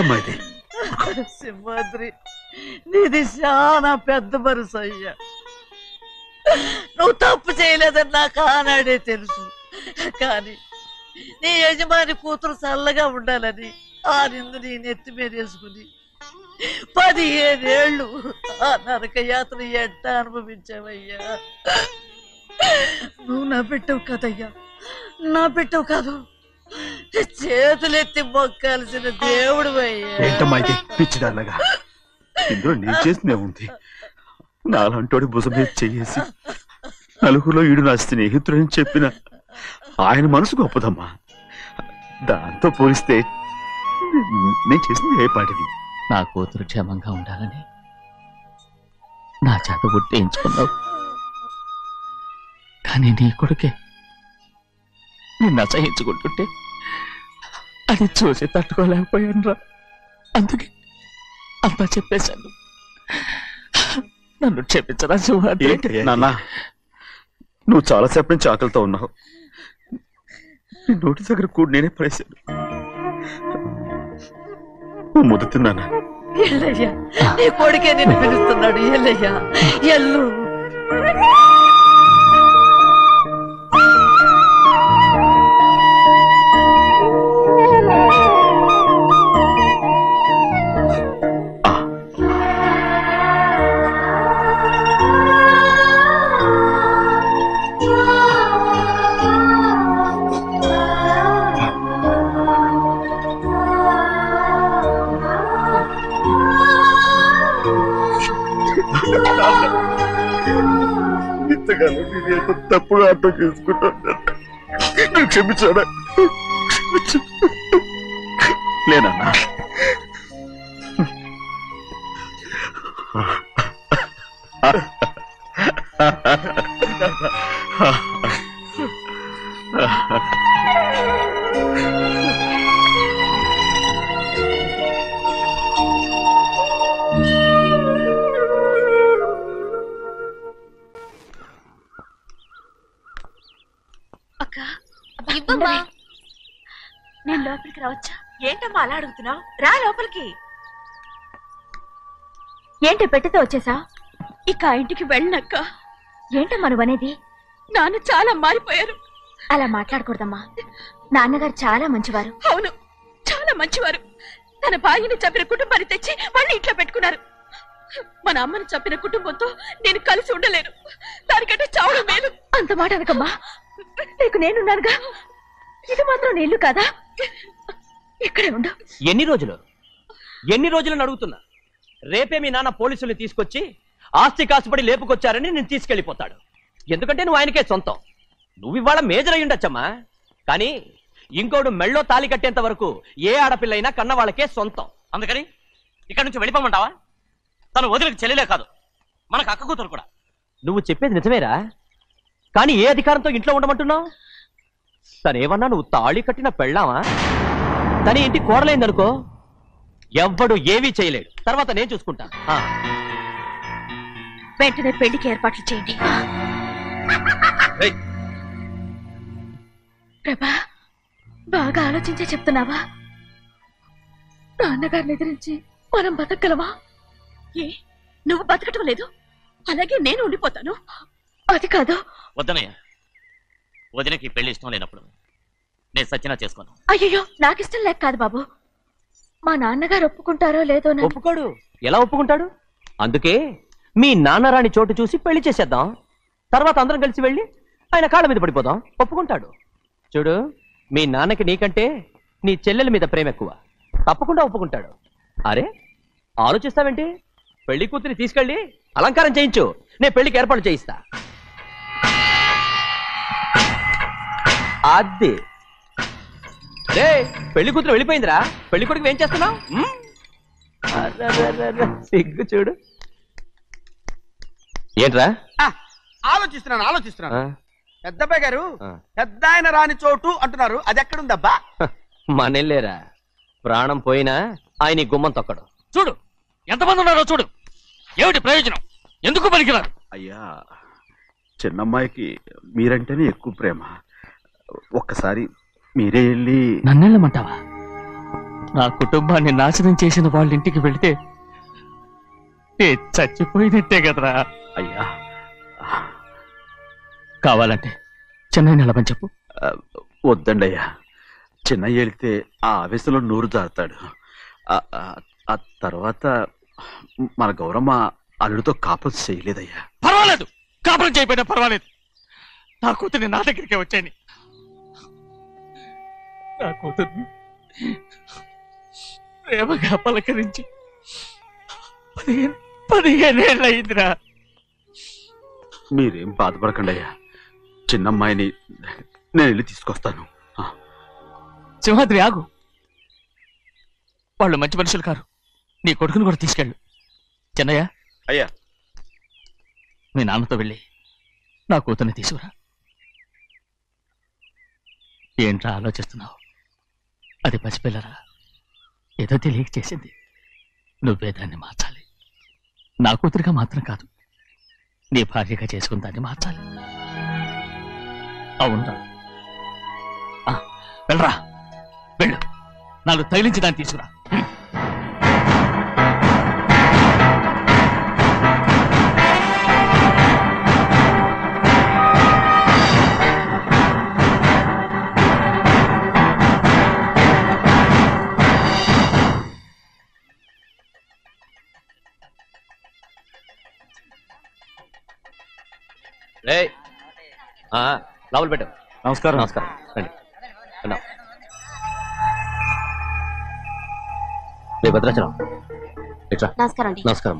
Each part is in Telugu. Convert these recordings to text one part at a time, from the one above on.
ఏంటమ్మా ఇది? సింహాద్రి, నీది చాలా పెద్ద మనసు అయ్యా. నువ్వు తప్పు చేయలేదని నాకు ఆనాడే తెలుసు. కానీ నీ యజమాని కూతురు చల్లగా ఉండాలని ఆ నిందు నీ నెత్తి మీద వేసుకుని 15 ఏళ్ళు ఆ నరక యాత్ర ఎట్ట అనుభవించావయ్యా. నువ్వు నా పెట్టవు కదయ్యా, నా పెట్టవు కాదు, చేతులెత్తి మొక్కాల్సిన దేవుడు అయ్యా. ఏంటమ్మా ఇది పిచ్చిదాన్నగా? ఇందులో నేను చేసినే ఉంది. నాలంటోడి భుజం మీద చెయ్యేసి నలుగురిలో ఈడు నా స్నేహితుడని చెప్పిన ఆయన మనసు గొప్పదమ్మా. దాంతో పోలిస్తే నేను చేసింది ఏ పాటిది? నా కూతురు క్షేమంగా ఉండాలని నా చేత గుర్తించుకున్నావు. కానీ నీ కొడుకే నిన్ను అసహించుకుంటుంటే అది చూసి తట్టుకోలేకపోయాను రా. అందుకే అంతా చెప్పేశాను. నన్ను క్షమించరా సింహాద్రి. నాన్న, నువ్వు చాలాసేపు నుంచి ఆకలితో ఉన్నావు. నీ నోటి దగ్గర కూడా నేనే పడేశాను. నువ్వు ముద్దు తిన్నానా? ఎల్లయ్యా, నీ కొడుకే నిన్ను పిలుస్తున్నాడు. ఎల్లయ్యా, ఎల్లు. ఇంతకాలం నేను తప్పుగా అర్థం చేసుకుంటాను. నువ్వు క్షమించాడా? లేనన్నా. నేను లోపలికి రావచ్చా? ఏంటమ్మా అలా అడుగుతున్నావు? రా లోపలికి. ఏంటి పెట్టితో వచ్చేసా? ఇక ఇంటికి వెళ్ళనక్క. ఏంటమ్మా నువ్వు అనేది? నాన్న చాలా మారిపోయారు. అలా మాట్లాడకూడదమ్మా. నాన్నగారు చాలా మంచివారు. అవును, చాలా మంచివారు. తన భార్యని చంపిన కుటుంబాన్ని తెచ్చి మళ్ళీ ఇంట్లో పెట్టుకున్నారు. మన అమ్మని చంపిన కుటుంబంతో నేను కలిసి ఉండలేను. దానికంటే చావడం మేలు. అంత మాట అనకమ్మా. నీకు నేనున్నానుగా. ఇది మాత్రం నీళ్లు కాదా? ఇక్కడే ఉండు. ఎన్ని రోజులను అడుగుతున్నా. రేపే మీ నాన్న పోలీసుల్ని తీసుకొచ్చి ఆస్తి కాసుపడి లేపుకొచ్చారని నేను తీసుకెళ్లిపోతాడు. ఎందుకంటే నువ్వు ఆయనకే సొంతం. నువ్వు ఇవాళ మేజర్ అయి ఉండొచ్చమ్మా. కానీ ఇంకోడు మెళ్ళో తాలి కట్టేంత వరకు ఏ ఆడపిల్లైనా కన్న వాళ్ళకే సొంతం. అందుకని ఇక్కడి నుంచి వెళ్ళిపోమంటావా? తను వదిలికి చెల్లెలే కాదు, మనకు అక్క కూతురు కూడా. నువ్వు చెప్పేది నిజమేరా, కానీ ఏ అధికారంతో ఇంట్లో ఉండమంటున్నావు? తనేమన్నా నువ్వు తాళి కట్టిన పెళ్ళావా? తన ఇంటి కోడలైందనుకో, ఎవ్వడు ఏవీ చేయలేడు. తర్వాత నేను చూసుకుంటా. వెంటనే పెళ్లికి ఏర్పాట్లు చేయండి. ప్రభా, బాగా ఆలోచించే చెప్తున్నావా? నాన్నగారిని ఎదిరించి మనం బతకగలవా? ఏ, నువ్వు బతకటం లేదు, అలాగే నేను ఉండిపోతాను. అది కాదు. వద్దనయ్య, వదినకి పెళ్లి ఇష్టం లేనప్పుడు నేను సచ్చినా చేసుకోను. అయ్యో, నాకిష్టం లేక కాదు బాబు. మా నాన్నగారు ఒప్పుకుంటారో లేదో. ఒప్పుకోడు. ఎలా ఒప్పుకుంటాడు? అందుకే మీ నాన్నరాని చోటు చూసి పెళ్లి చేసేద్దాం. తర్వాత అందరం కలిసి వెళ్ళి ఆయన కాళ్ళ మీద పడిపోదాం. ఒప్పుకుంటాడు. చూడు, మీ నాన్నకి నీకంటే నీ చెల్లెల మీద ప్రేమ ఎక్కువ. తప్పకుండా ఒప్పుకుంటాడు. అరే, ఆలోచిస్తావేంటి? పెళ్లి కూతురి తీసుకెళ్ళి అలంకారం చేయించు, నేను పెళ్లికి ఏర్పాటు చేయిస్తా. అది రే, పెళ్లి కూతురు వెళ్ళిపోయిందిరా. పెళ్లి కొడుకు ఏం చేస్తున్నావు? సిగ్గు చూడు. ఏంట్రా? ఆలోచిస్తున్నాను. పెద్దబ్బాయి గారు పెద్ద ఆయన రాని చోటు అంటున్నారు, అది ఎక్కడుందబ్బా? మనెళ్ళేరా, ప్రాణం పోయినా ఆయన గుమ్మం తొక్కడు. చూడు ఎంతమంది ఉన్నారో చూడు. ఏమిటి ప్రయోజనం? ఎందుకు పనికిరారు? అయ్యా, చిన్నమ్మాయికి మీరంటేనే ఎక్కువ ప్రేమ. ఒక్కసారి మీరే వెళ్ళి. నన్నెళ్ళమంటావా? నా కుటుంబాన్ని నాశనం చేసిన వాళ్ళ ఇంటికి వెళితే చచ్చిపోయినట్టే కదరా. అయ్యా కావాలంటే చెన్నై నిలబని చెప్పు. వద్దండి అయ్యా, చిన్నయ్య వెళితే ఆ ఆవేశంలో నోరు జారుతాడు. ఆ తర్వాత మన గౌరమ్మ అల్లుడితో కాపురం చేయలేదయ్యా. పర్వాలేదు, కాపురం చేయకపోయినా పర్వాలేదు. నా కూతుర్ని నా దగ్గరికే వచ్చాయని. నా కూతుర్ని ప్రేమగా పలకరించి 15 ఏళ్ళు అయిందిరా. మీరేం బాధపడకండి అయ్యా, చిన్నమ్మాయిని నేను వెళ్ళి తీసుకొస్తాను. సింహాద్రి ఆగు, వాళ్ళు మంచి మనుషులు కారు. నీ కొడుకుని కూడా తీసుకెళ్ళు. చెన్నయ్య, అయ్యా మీ నాన్నతో వెళ్ళి నా కూతుర్ని తీసుకురా. ఏంట్రా ఆలోచిస్తున్నావు? అది పసిపిల్లరా, ఏదో తెలియక చేసింది. నువ్వే దాన్ని మార్చాలి. నా కూతురుగా మాత్రం కాదు, నీ భార్యగా చేసుకుని దాన్ని మార్చాలి. అవునరా, వెళ్ళరా, వెళ్ళు. నాలుగు తగిలించి దాన్ని తీసుకురా. లోపల పెట్టు. నమస్కారం. నమస్కారం, రండి. భద్రాచలం ఎట్లా? నమస్కారం. నమస్కారం.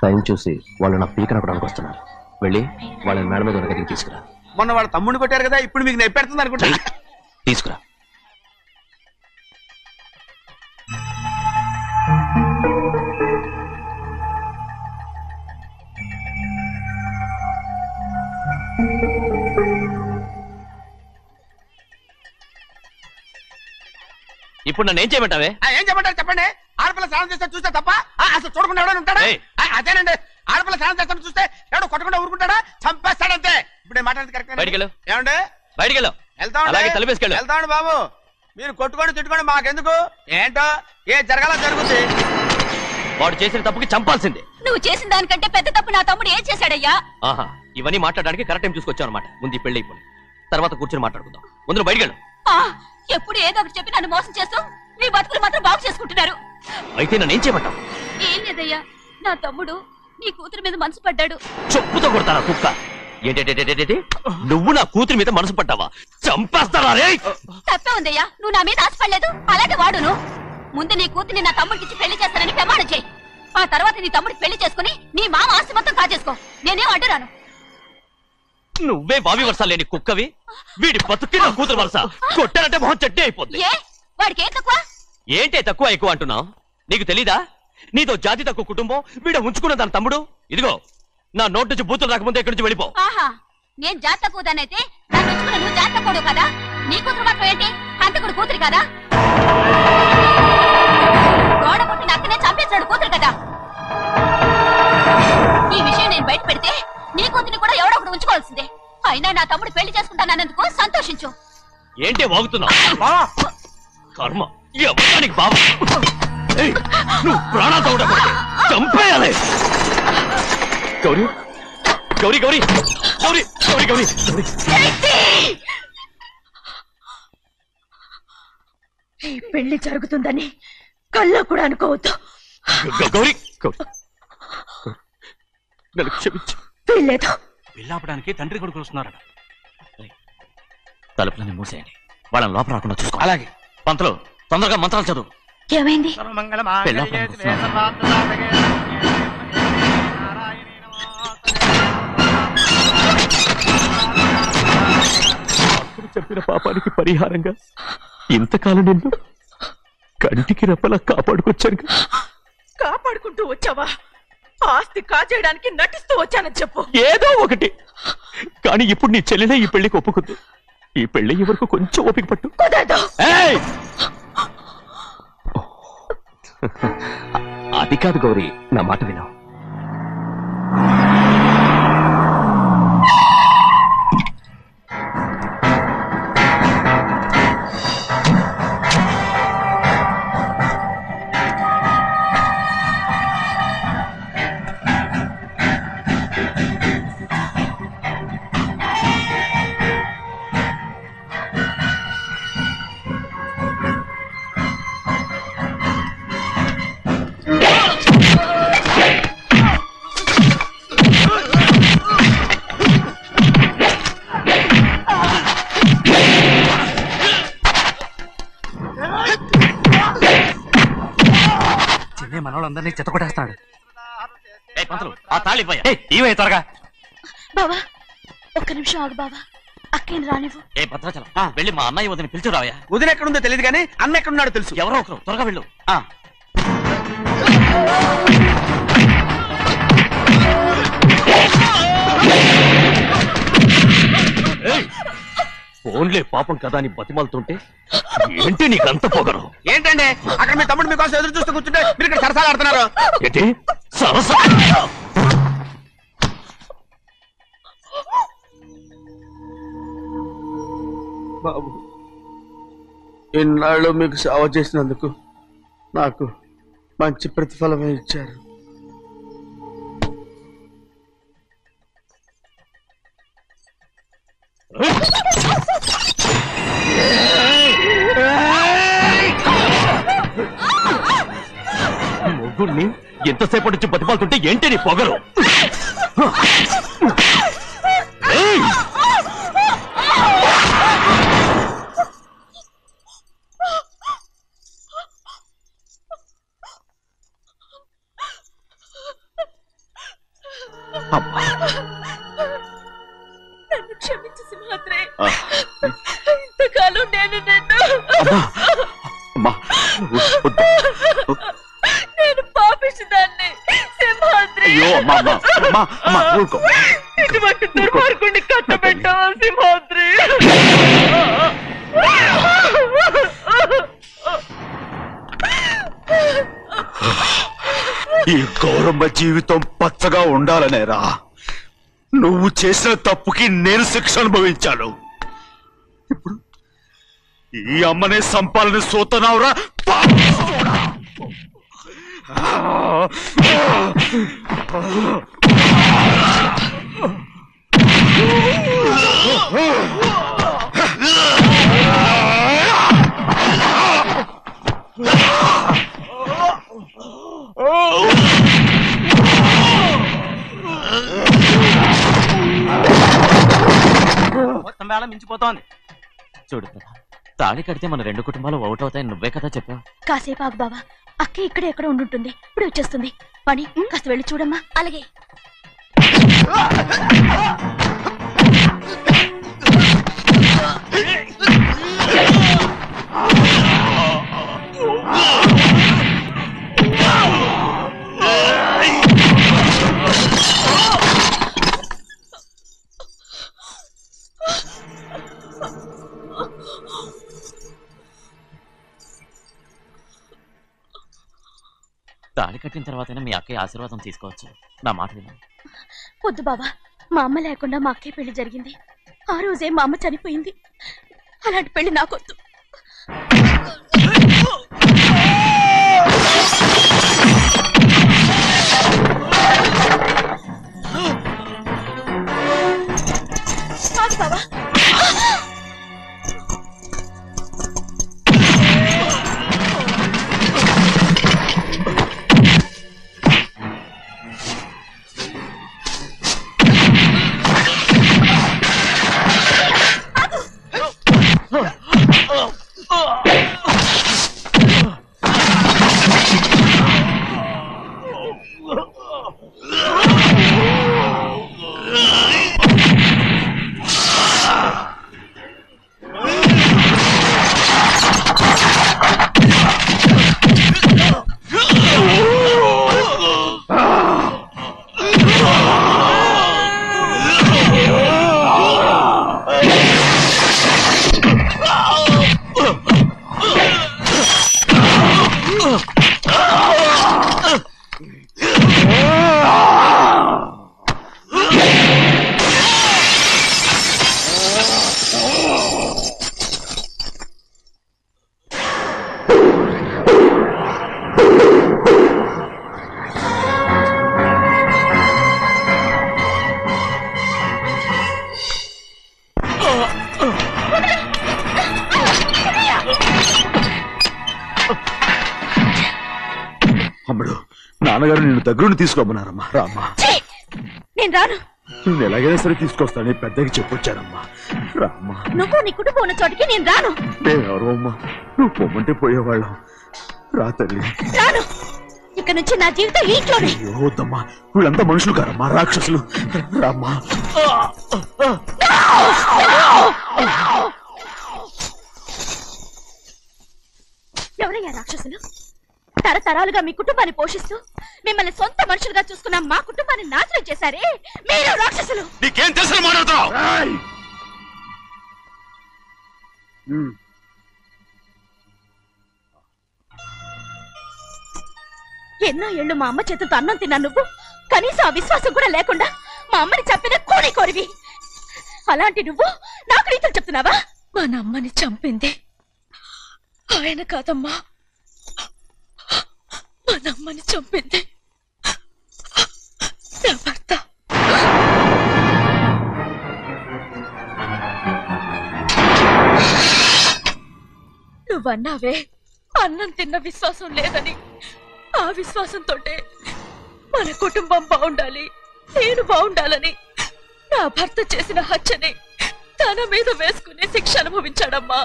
టైం చూసి వాళ్ళు నా పీక నప్పడానికి వస్తున్నారు. వెళ్ళి వాళ్ళని మేడ మీద ఉన్న గదికి తీసుకురా. మొన్న వాళ్ళ తమ్ముడిని కొట్టారు కదా, ఇప్పుడు మీకు నెప్పెడుతుంది అనుకుంటా. తీసుకురా. ఇప్పుడు నన్ను ఏం చేయమంటావే? ఏం చెప్పంటారు చెప్పండి. ఆడపిల్ల స్నానం చేస్తే చూస్తే తప్ప అసలు చూడకుండా ఎవడో ఉంటాడా? అదేనండి, ఆడపిల్ల స్నానం చేస్తాను చూస్తే ఎవడో కొట్టకుండా ఊరుకుంటాడా? చంపేస్తాడంతే. ఇప్పుడు మాట్లాడేది కరెక్ట్. బయటికి ఏమండి? బయటికి వెళ్తామండి బాబు. మీరు కొట్టుకొని తిట్టుకోండి, మాకెందుకు? ఏంటో ఏ జరగాల జరుగుతుంది. వాడు చేసిన తప్పుకి చంపాల్సిందే. నువ్వు చేసిన దానికంటే పెద్ద తప్పు నా తమ్ముడు ఏం చేశాడయ్యా? ఆహా, ఇవన్నీ మాట్లాడడానికి కరెక్ట్ టైం చూసుకొచ్చావు అనమాట. ముందు ఈ పెళ్లి అయిపోయి తర్వాత కూర్చొని మాట్లాడుకుందాం. ముందు బయటికి ఎప్పుడు ఏదో ఒకటి చెప్పి నన్ను మోసం చేస్తూ మీ బతుకులు మాత్రం బాగు చేసుకుంటున్నారు. అయితే నన్ను ఏం చేయమంటావు? ఏం లేదయ్యా, నా తమ్ముడు నీ కూతురు మీద మనసు పడ్డాడు. చెప్పుతో కొడతారా కుక్క? ఏంటంటే నువ్వు నా కూతురి మీద మనసు పడ్డావా? చంపేస్తారా రే? తప్పే ఉందయ్యా, నువ్వు నా మీద ఆశపడలేదు, అలాగే వాడును. ముందు నీ కూతుర్ని నా తమ్ముడికి పెళ్లి చేస్తానని ప్రమాణం చేయి. ఆ తర్వాత నీ తమ్ముడికి పెళ్లి చేసుకుని నీ మామ ఆస్తి మొత్తం కాజేసుకో. నేనేం అడ్డురాను. నువ్వే బావి వరుస లేని కుక్కవి. వీడి బతుక్కి నా కూతురు వరుస. కొట్టానంటే మొహం చట్నీ అయిపోద్ది. వాడికి ఏం తక్కువ? ఏంటే తక్కువ ఎక్కువ అంటున్నావు? నీకు తెలీదా? నీతో జాతి తక్కువ కుటుంబం వీడ ఉంచుకున్న దాని తమ్ముడు. ఇదిగో నా నోటి నుంచి బూతులు రాకముందే ఇక్కడి నుంచి వెళ్ళిపో. ఆహా, నేను జాతి తక్కువదానైతే దాన్ని ఉంచుకున్న నువ్వు జాతి తక్కువడు కదా? నీ కూతురు మాత్రం ఏంటి? హంతకుడు కూతురు కదా? గోడ పుట్టిన అక్కనే చంపేశాడు కూతురు కదా? ఈ విషయం నేను బయట పెడితే నీ కూతురిని కూడా ఎవడో ఒకడు ఉంచుకోవాల్సిందే. అయినా నా తమ్ముడు పెళ్లి చేసుకుంటానన్నందుకు సంతోషించు. ఏంటి వాగుతున్నావు? కర్మ ఎవరికి బాబా, నువ్వు ప్రాణాలతో ఉండకూడదు, చంపేయాలి. గౌరీ గౌరీ గౌరీ గౌరీ గౌరీ గౌరీ గౌరీ ఈ పెళ్లి జరుగుతుందని కళ్ళలో కూడా అనుకోవద్దు. గౌరీ గౌరీ నన్ను క్షమించు. వీల్లేదు. పెళ్ళాపడానికి తండ్రి కొడుకులు వస్తున్నారట. తలుపులని మూసేయండి, వాళ్ళని లోపల రాకుండా చూసుకో. అలాగే. పంతులు తొందరగా మంత్రాలు చదువు. ఏమైంది? చెప్పిన పాపానికి పరిహారంగా ఇంతకాలం నిన్ను కంటికి రెప్పలా కాపాడుకొచ్చాను. కాపాడుకుంటూ వచ్చావా? ఆస్తి కాజేయడానికి నటిస్తూ వచ్చానని చెప్పు. ఏదో ఒకటి. కానీ ఇప్పుడు నీ చెల్లెలే ఈ పెళ్లికి ఒప్పుకుంది. ఈ పెళ్లి వరకు కొంచెం ఓపిక పట్టు. అది కాదు గౌరీ, నా మాట విను. అన్నయ్య మనోళ్ళందరినీ చెత్తకొట్టేస్తున్నాడు. ఆ తాళి పోయా ఇవే త్వరగా. బావా ఒక్క నిమిషం ఆగు బావా, అక్కేం రానివ్వు. ఏ భద్రాచలం వెళ్ళి మా అన్నయ్య వదిన పిలిచిరావయ్యా. వదిన ఎక్కడుందో తెలియదు కానీ అన్న ఎక్కడున్నాడో తెలుసు. ఎవరో ఒకరు త్వరగా వెళ్ళు. ఫోన్లే పాపం కదా అని బతిమాలుతుంటే ఏంటి నీకంత పొగరు? ఏంటండి అక్కడ మీ తమ్ముడు మీకోసం ఎదురు చూస్తూ కూర్చుంటే మీరు ఇక్కడ సరసాలు ఆడుతున్నారు. ఏంటి సరస? బాబు ఇన్నాళ్ళు మీకు సేవ చేసినందుకు నాకు మంచి ప్రతిఫలమే ఇచ్చారు. ముగ్గురిని ఎంతసేపటి నుంచి బతిమాలుతుంటే ఏంటి నీ పొగరు? నన్ను క్షమించు సింహాద్రి, ఇంతకాలం నేను నేను పాపిస్తుదాన్ని సింహాద్రి. ఇటువంటి దుర్మార్గుడిని కట్టబెట్టావా సింహాద్రి? ఈ గౌరమ్మ జీవితం పచ్చగా ఉండాలనేరా నువ్వు చేసిన తప్పుకి నేను శిక్ష అనుభవించాను. ఇప్పుడు ఈ అమ్మనే సంపాలని సోతనావురా. మొత్తం వేళ మించిపోతోంది. చూడు తాళి కడితే మన రెండు కుటుంబాలు ఒకటవుతాయని నువ్వే కదా చెప్పావు. కాసేపు ఆగు బావా, అక్క ఇక్కడ ఎక్కడ ఉండుంటుంది, ఇప్పుడు వచ్చేస్తుంది. పని కాస్త వెళ్ళి చూడమ్మా. అలాగే. తాళి కట్టిన తర్వాతైనా మీ అక్కయ్య ఆశీర్వాదం తీసుకోవచ్చు. నా మాట విను. వద్దు బావా, మా అమ్మ లేకుండా మా అక్కయ్య పెళ్లి జరిగింది. ఆ రోజే మా అమ్మ చనిపోయింది. అలాంటి పెళ్లి నాకొద్దు. బావా అమ్మడు నాన్నగారు నిన్ను దగ్గరుండి తీసుకోమన్నారమ్మా. రామ్మా. నేను రాను. నేను ఎలాగైనా సరే తీసుకొస్తాను, పెద్దకి చెప్పొచ్చానమ్మా. రామ్మా. నువ్వు నీ కుటుంబం ఉన్న చోటికి నేను రాను. మేమెవరు అమ్మా, నువ్వు పొమ్మంటే పోయేవాళ్ళం. రా తల్లి. రాను. ఇక ఇక నుంచి నా జీవితం ఇంట్లోనే. వద్దమ్మా, వీళ్ళంతా మనుషులు కారమ్మా, రాక్షసులు. రామ్మా. ఎవరయ్యా రాక్షసులు? తరతరాలుగా మీ కుటుంబాన్ని పోషిస్తూ మిమ్మల్ని సొంత మనుషులుగా చూసుకున్న మా కుటుంబాన్ని నాశనం చేశారే మీరు రాక్షసులు. నీకేం తెలుసు మాట్లాడుతున్నావు? ఎన్నో ఏళ్ళు మా అమ్మ చేతులతో అన్నం తిన్నా నువ్వు కనీసం ఆ విశ్వాసం కూడా లేకుండా మా అమ్మని చంపిన కోడి కోరివి. అలాంటి నువ్వు నాకు రీతులు చెప్తున్నావా? మా అమ్మని చంపింది ఆయన కాదమ్మా, మా అమ్మని చంపింది నా భర్త. నువ్వన్నావే అన్నం తిన్న విశ్వాసం లేదని. ఆ విశ్వాసంతో మన కుటుంబం బాగుండాలి, నేను బాగుండాలని నా భర్త చేసిన హత్యని తన మీద వేసుకునే శిక్ష అనుభవించాడమ్మా.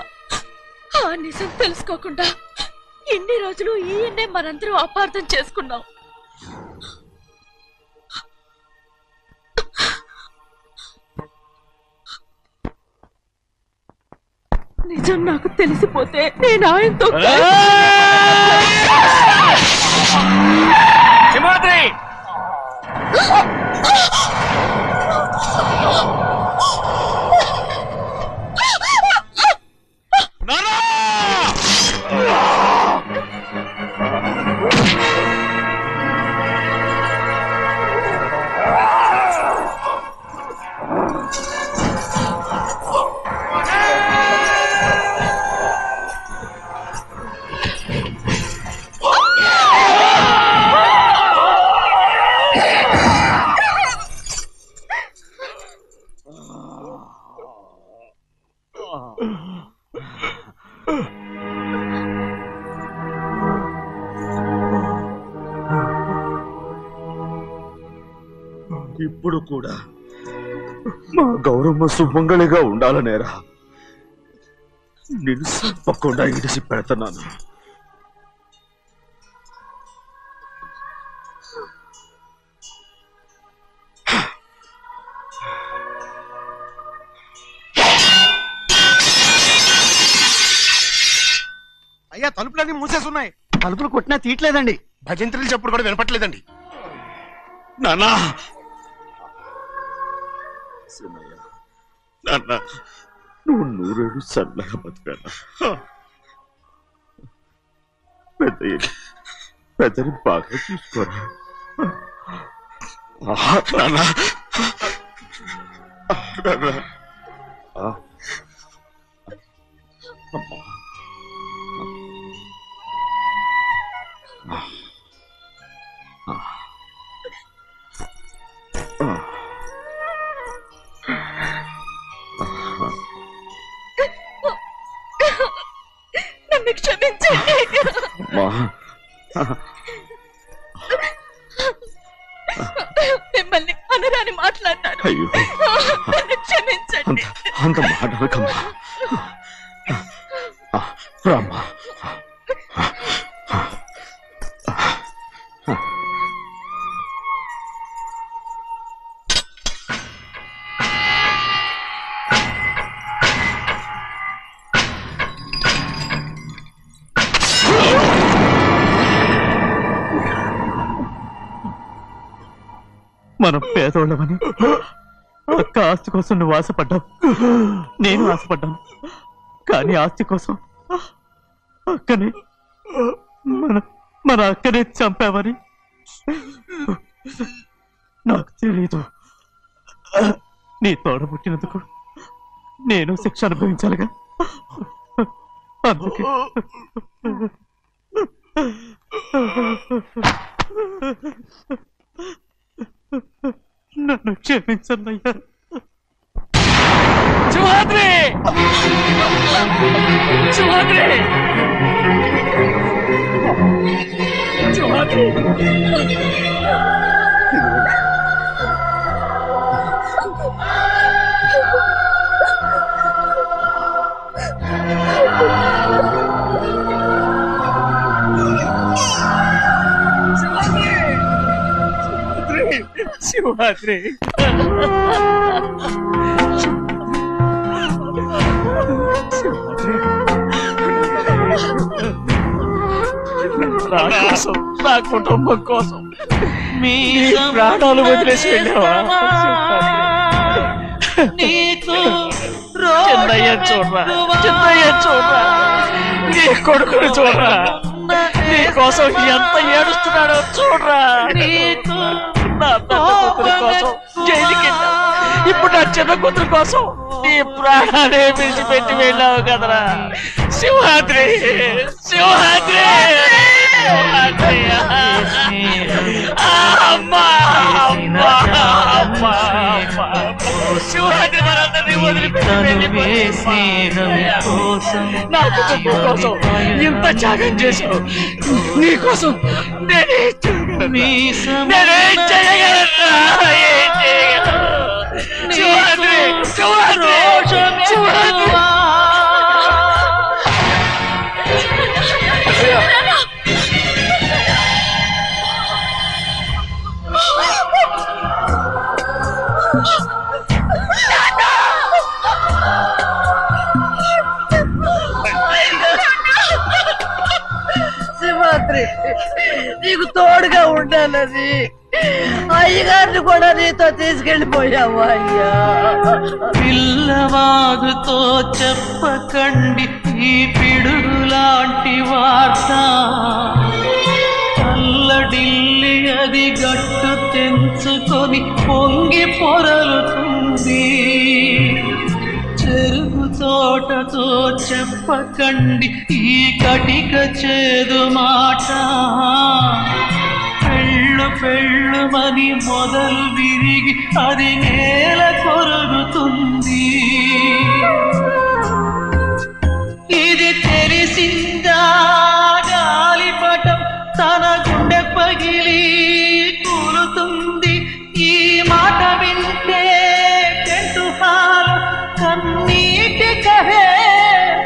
ఆ నిజం తెలుసుకోకుండా ఇన్ని రోజులు ఈయన్నే మనందరం అపార్థం చేసుకున్నాం. నిజం నాకు తెలిసిపోతే నేను ఆయనతో ఇప్పుడు కూడా మా గౌరమ్మ సుమంగళిగా ఉండాలనేరా నేను తప్పకుండా ఇడిసి పెడతాను. అయ్యా తలుపులన్నీ మూసేసున్నాయి. తలుపులు కొట్టినా తీయట్లేదండి. భజంత్రులు చెప్పుడు కూడా వినపట్లేదండి. నాన్నా నాన్న, నువ్వు 100 ఏళ్ళు చల్లగా బతుకానా? పెద్దని బాగా చూసుకోరా నాన్న. నన్ను క్షమించండి. మిమ్మల్ని అనురాని మాట్లాడినాను. అయ్యో, నన్ను క్షమించండి. అంత మాటలకమ్మా. రామ్మా. మనం పేదోళ్ళమని అక్క ఆస్తి కోసం నువ్వు ఆశపడ్డావు, నేను ఆశపడ్డాను. కానీ ఆస్తి కోసం అక్కనే మన అక్కనే చంపావని నాకు తెలీదు. నీ తోడ పుట్టినందుకు నేను శిక్ష అనుభవించాలిగా. అందుకే నన్ను క్షమించన్నయ్యా. సింహాద్రి! సింహాద్రి! సింహాద్రి! సింహాద్రి! సింహాద్రి నా కోసం, నా కుటుంబం కోసం మీ ప్రాణాలు వదిలేసి వెళ్ళావా? చిన్నయ్య చూడరా, చిన్నయ్య చూడరా, నీ కొడుకుని చూడరా, నీ కోసం ఎంత ఏడుస్తున్నాడో చూడరా. నా పెద్ద కూతురు కోసం జైలుకి వెళ్ళావు, ఇప్పుడు నా చిన్న కూతురు కోసం నీ ప్రాణాలే విడిచిపెట్టి వెళ్ళావు కదరా. సింహాద్రి, సింహాద్రి, సింహాద్రి. అమ్మా, అమ్మా, అమ్మా, సింహాద్రి మనందరినీ వదిలిపెట్టి నా కుటుంబం కోసం ఇంత త్యాగం చేశావు. నీ కోసం నేనేం చేయగలను? సింహాద్రి, సింహాద్రి, సింహాద్రి. సింహాద్రి, నీకు తోడుగా ఉండాలని అయ్యగారిని కూడా నీతో తీసుకెళ్ళిపోయావు. అయ్యా, పిల్లవాగుతో చెప్పకండి ఈ పిడుగులాంటి వార్త, అల్లడిల్లి అది గట్టు తెంచుకొని పొంగి పొరలుతుంది. చెరుకు తోటతో చెప్పకండి ఈ కటిక చేదు మాట, పెళ్ళు పెళ్ళుమని మొదలు విరిగి అది నేల కొరుగుతుంది. ఇది తెలిసిందా గాలిపటం తన గుండె పగిలి కూలుతుంది. ఈ మాట వింటే టెంటు హాలు కన్నీటి కహే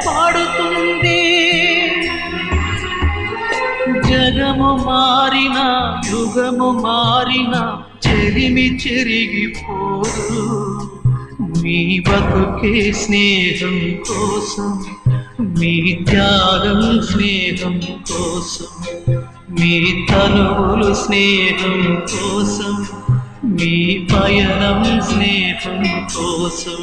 పాడుతుంది. జగము మారిన యుగము మారిన చెరిమి చెరిగిపోదు. మీ బతుకే స్నేహం కోసం, మీ త్యాగం స్నేహం కోసం, మీ తనువులు స్నేహం కోసం, మీ పయనం స్నేహం కోసం.